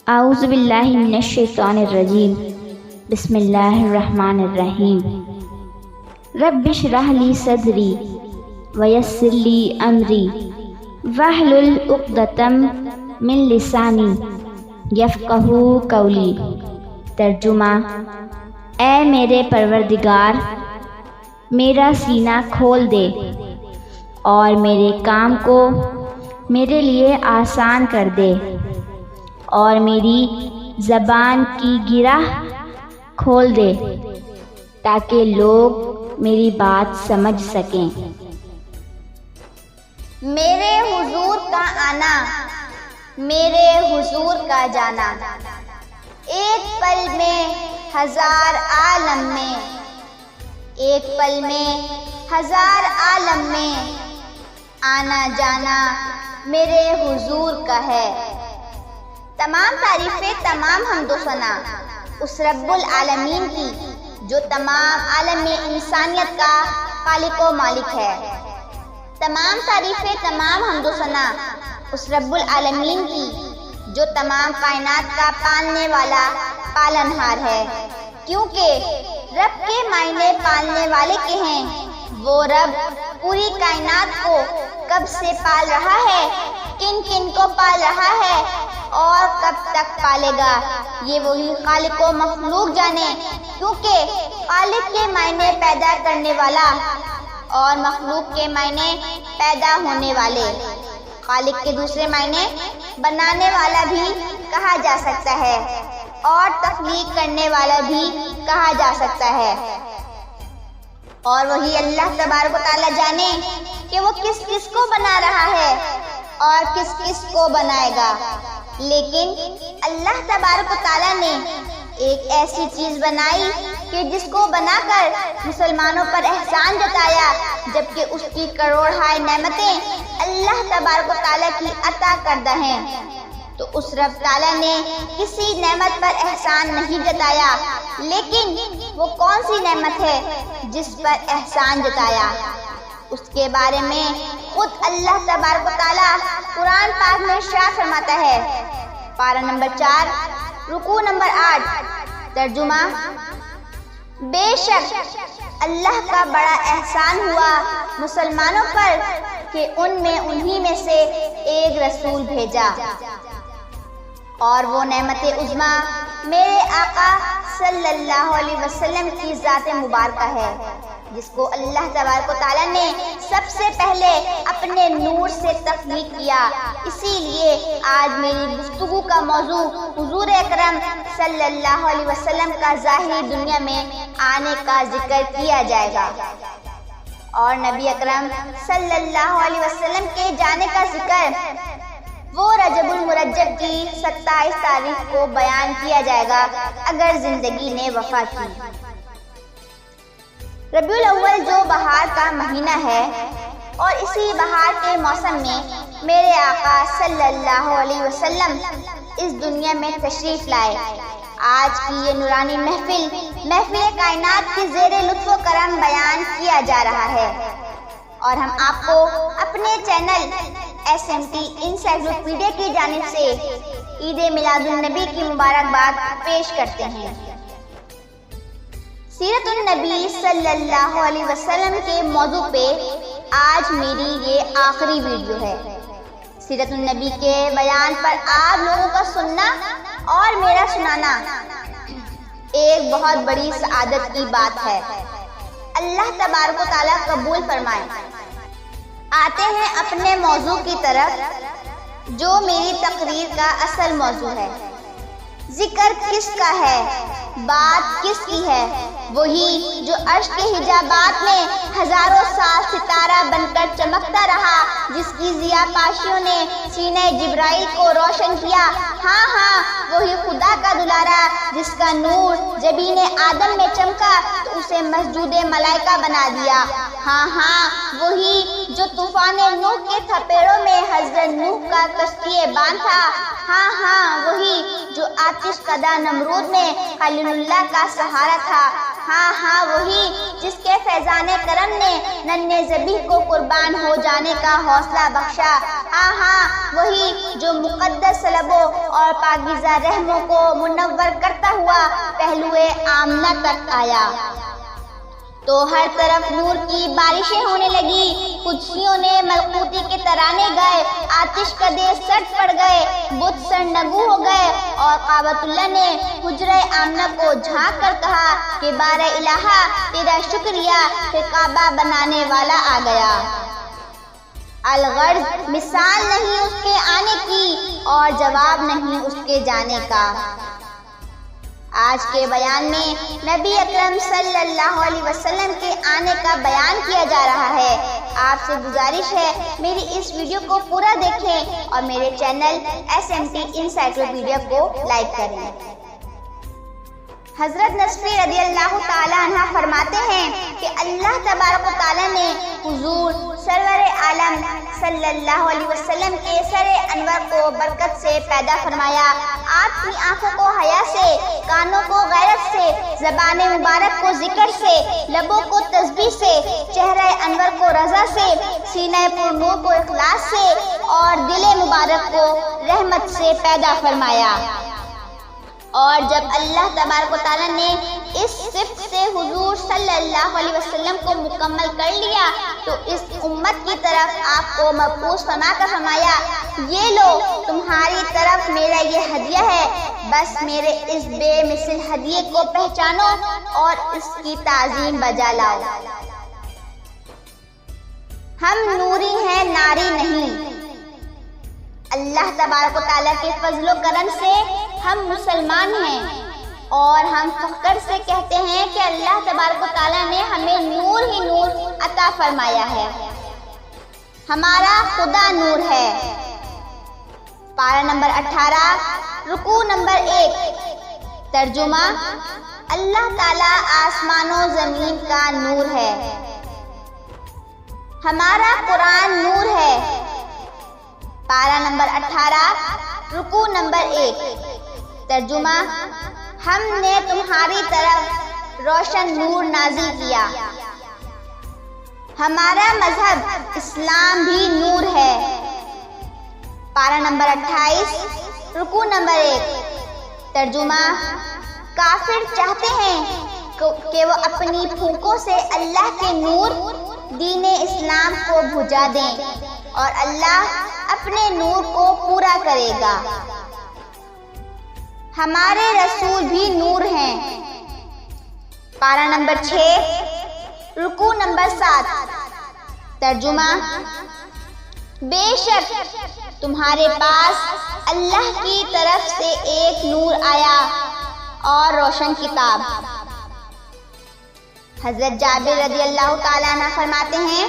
اعوذ باللہ من الشیطان الرجیم بسم اللہ الرحمن الرحیم رب اشرح لی صدری ویسر لی امری واحلل عقدۃ من لسانی یفقہوا قولی۔ ترجمہ: اے میرے پروردگار، میرا سینہ کھول دے اور میرے کام کو میرے لیے آسان کر دے، اور میری زبان کی گرہ کھول دے تاکہ لوگ میری بات سمجھ سکیں۔ میرے حضور کا آنا، میرے حضور کا جانا، ایک پل میں ہزار عالم میں، ایک پل میں ہزار عالم میں آنا جانا میرے حضور کا ہے۔ تمام تعریفیں، تمام حمد و ثنا اس رب العالمین کی جو تمام عالم انسانیت کا خالق و مالک ہے۔ تمام تعریفیں، تمام حمد و ثنا اس رب العالمین کی جو تمام کائنات کا پالنے والا پالنہار ہے، کیونکہ رب کے معنی پالنے والے کے ہیں۔ وہ رب پوری کائنات کو کب سے پال رہا ہے، کن کن کو پال رہا ہے اور کب تک پالے گا، یہ وہی خالق و مخلوق جانے، کیونکہ خالق کے معنی پیدا کرنے والا اور مخلوق کے معنی پیدا ہونے والے۔ خالق کے دوسرے معنی بنانے والا بھی کہا جا سکتا ہے اور تخلیق کرنے والا بھی کہا جا سکتا ہے، اور وہی اللہ تبارک و تعالیٰ جانے کہ وہ کس کس کو بنا رہا ہے اور کس کس کو بنائے گا۔ لیکن اللہ تبارک و تعالیٰ نے ایک ایسی چیز بنائی کہ جس کو بنا کر مسلمانوں پر احسان جتایا، جبکہ اس کی کروڑہائے نعمتیں اللہ تبارک و تعالیٰ کی عطا کردہ ہیں، تو اس رب تعالیٰ نے کسی نعمت پر احسان نہیں جتایا۔ لیکن وہ کون سی نعمت ہے جس پر احسان جتایا، اس کے بارے میں خود اللہ تبارک و تعالیٰ قرآن پاک میں ارشاد فرماتا ہے۔ پارہ نمبر 4 رکوع نمبر 8۔ ترجمہ: بے شک اللہ کا بڑا احسان ہوا مسلمانوں پر کہ ان میں انہی میں سے ایک رسول بھیجا، اور وہ نعمت عظمیٰ میرے آقا صلی اللہ علیہ وسلم کی ذات مبارکہ ہے، جس کو اللہ تبارک و تعالیٰ نے سب سے پہلے اپنے نور سے تخلیق کیا۔ اسی لیے آج میری گفتگو کا موضوع حضور اکرم صلی اللہ علیہ وسلم کا ظاہری دنیا میں آنے کا ذکر کیا جائے گا، اور نبی اکرم صلی اللہ علیہ وسلم کے جانے کا ذکر وہ رجب المرجب کی 27 تاریخ کو بیان کیا جائے گا اگر زندگی نے وفا کی۔ ربیع الاول جو بہار کا مہینہ ہے، اور اسی بہار کے موسم میں میرے آقا صلی اللہ علیہ وسلم اس دنیا میں تشریف لائے۔ آج کی یہ نورانی محفل کائنات کی زیر لطف و کرم بیان کیا جا رہا ہے، اور ہم آپ کو اپنے چینل SMT انسائکلوپیڈیا کی جانب سے عید میلاد النبی کی مبارکباد پیش کرتے ہیں۔ سیرت النبی صلی اللہ علیہ وسلم کے موضوع پہ آج میری یہ آخری ویڈیو ہے۔ سیرت النبی کے بیان پر آپ لوگوں کا سننا اور میرا سنانا ایک بہت بڑی سعادت کی بات ہے۔ اللہ تبارک و تعالیٰ قبول فرمائے۔ آتے ہیں اپنے موضوع کی طرف، جو میری تقریر کا اصل موضوع ہے۔ ذکر کس کا ہے، بات کس کی ہے؟ وہی جو عرش کے حجابات میں ہزاروں سال ستارہ بن کر چمکتا رہا، جس کی ضیاء پاشیوں نے سینہ جبرائیل کو روشن کیا۔ ہاں وہی خدا کا دلارا جس کا نور جبین آدم میں چمکا تو اسے مسجود ملائکہ بنا دیا۔ ہاں وہی جو طوفان نوح کے تھپیڑوں میں حضرت نوح کا کشتی بان تھا۔ ہاں وہی جو آتش کدہ نمرود میں خلیل اللہ کا سہارا تھا۔ ہاں وہی جس کے فیضان کرم نے ننھے ذبیح کو قربان ہو جانے کا حوصلہ بخشا۔ ہاں ہاں وہی جو مقدس لبوں اور پاکیزہ رحموں کو منور کرتا ہوا پہلوئے آمنہ تک آیا تو ہر طرف نور کی بارشیں ہونے لگی، قدسیوں نے ملکوتی کے ترانے گائے، آتش کدے سٹ پڑ گئے، بت سرنگو ہو گئے، اور کعبۃ اللہ نے حجرہ آمنہ کو جھانک کر کہا کہ بار الہا تیرا شکریہ کہ کعبہ بنانے والا آ گیا۔ الغرض مثال نہیں اس کے آنے کی اور جواب نہیں اس کے جانے کا۔ آج کے بیان میں نبی اکرم صلی اللہ علیہ وسلم کے آنے کا بیان کیا جا رہا ہے۔ آپ سے گزارش ہے میری اس ویڈیو کو پورا دیکھیں اور میرے چینل SMT انسائکلوپیڈیا کو لائک کریں۔ حضرت نصفی رضی اللہ تعالیٰ عنہ فرماتے ہیں کہ اللہ تبارک و تعالیٰ نے حضور سرور عالم صلی اللہ علیہ وسلم کے سر انور کو برکت سے پیدا فرمایا۔ آپ کی آنکھوں کو حیا سے، کانوں کو غیرت سے، زبان مبارک کو ذکر سے، لبوں کو تسبیح سے، چہرہ انور کو رضا سے، سینہ پر نور کو اخلاص سے اور دل مبارک کو رحمت سے پیدا فرمایا۔ اور جب اللہ تبارک و تعالیٰ نے اس صفت سے حضور صلی اللہ علیہ وسلم کو مکمل کر لیا تو اس امت کی طرف آپ کو مبعوث فرما کر فرمایا، یہ لو تمہاری طرف میرا یہ ہدیہ ہے، بس میرے اس بے مثل ہدیے کو پہچانو اور اس کی تعظیم بجا لاؤ۔ ہم نوری ہیں، ناری نہیں۔ اللہ تبارک و تعالیٰ کے فضل و کرم سے ہم مسلمان ہیں اور ہم فخر سے کہتے ہیں کہ اللہ تبارک و تعالیٰ نے ہمیں نور ہی نور عطا فرمایا ہے۔ ہمارا خدا نور ہے۔ پارہ نمبر 18 رکوع نمبر 1۔ ترجمہ: اللہ تعالیٰ آسمان و زمین کا نور ہے۔ ہمارا قرآن نور ہے۔ پارہ نمبر 18 رکوع نمبر 1۔ ترجمہ: ہم نے تمہاری طرف روشن نور نازل کیا۔ ہمارا مذہب اسلام بھی نور ہے۔ پارہ نمبر 28 رکوع نمبر 1۔ ترجمہ: کافر چاہتے ہیں کہ وہ اپنی پھونکوں سے اللہ کے نور دین اسلام کو بجھا دیں اور اللہ اپنے نور کو پورا کرے گا۔ ہمارے رسول بھی نور ہیں۔ پارہ نمبر 6 رکوع نمبر 7۔ ترجمہ: بے شک تمہارے پاس اللہ کی طرف سے ایک نور آیا اور روشن کتاب۔ حضرت جابر رضی اللہ تعالیٰ عنہ فرماتے ہیں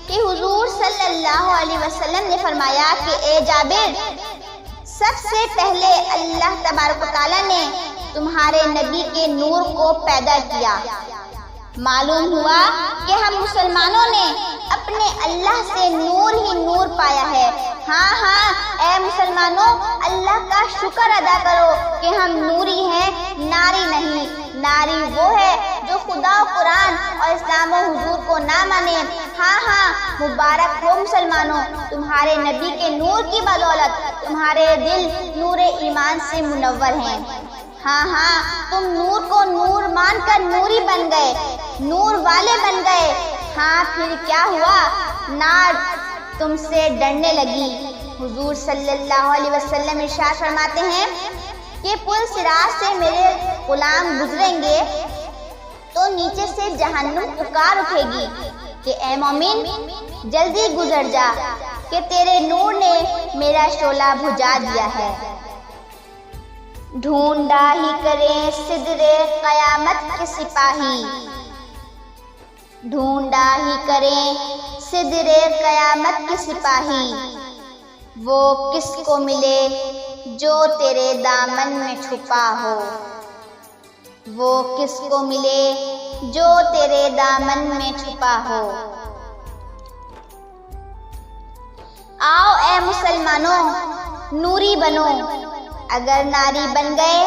کہ حضور صلی اللہ علیہ وسلم نے فرمایا کہ اے جابر، سب سے پہلے اللہ تبارک و تعالیٰ نے تمہارے نبی کے نور کو پیدا کیا۔ معلوم ہوا کہ ہم مسلمانوں نے اپنے اللہ سے نور ہی نور پایا ہے۔ ہاں ہاں اے مسلمانوں، اللہ کا شکر ادا کرو کہ ہم نوری ہیں، ناری نہیں۔ ناری وہ ہے جو خدا و قرآن اور اسلام و حضور کو نہ مانے۔ ہاں ہاں مبارک ہو مسلمانوں، تمہارے نبی کے نور کی بدولت تمہارے دل نور ایمان سے منور ہیں۔ ہاں ہاں تم نور کو نور مان کر نوری بن گئے، نور والے بن گئے۔ ہاں پھر کیا ہوا؟ نار تم سے ڈرنے لگی۔ حضور صلی اللہ علیہ وسلم ارشاد فرماتے ہیں کہ پل صراط سے میرے غلام گزریں گے تو نیچے سے جہنم پکار اٹھے گی کہ اے مومن جلدی گزر جا کہ تیرے نور نے میرا شعلہ بجھا دیا ہے۔ ڈھونڈا ہی کریں صدرے قیامت کے سپاہی، ڈھونڈا ہی کریں صدرے قیامت کے سپاہی، وہ کس کو ملے جو تیرے دامن میں چھپا ہو، وہ کس کو ملے جو تیرے دامن میں چھپا ہو۔ آؤ اے مسلمانوں نوری بنو، اگر ناری بن گئے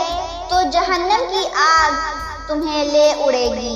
تو جہنم کی آگ تمہیں لے اڑے گی۔